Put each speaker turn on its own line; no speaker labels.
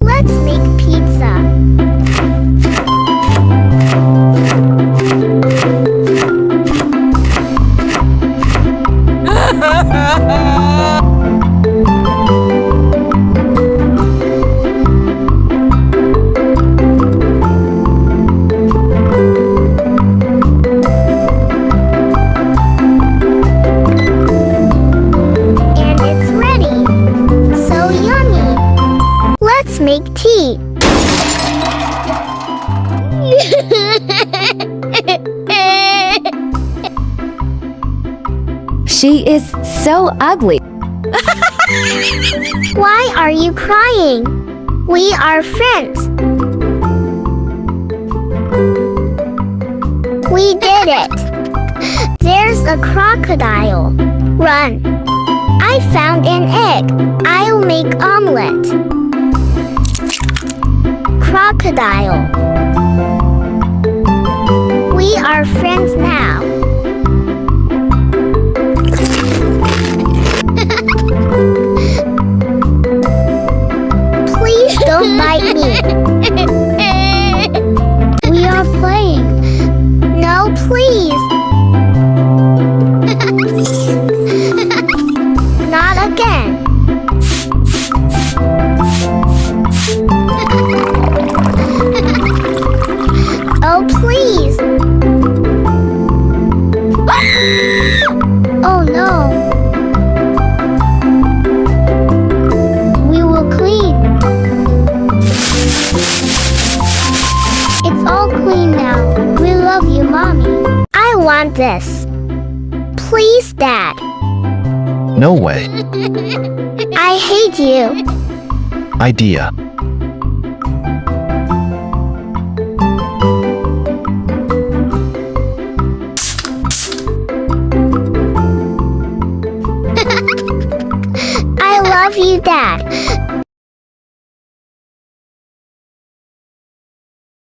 Let's make pizza. And it's ready. So yummy. Let's make tea.
She is so ugly.
Why are you crying? We are friends. We did it. There's a crocodile. Run. I found an egg. I'll make omelet. Crocodile. We are friends now. Please don't bite me. We are playing. No, please. Not again. Oh, please. Oh, no. We will clean. It's all clean now. We love you, Mommy. I want this. Please, Dad.
No way.
I hate you.
Idea.
I love you, Dad.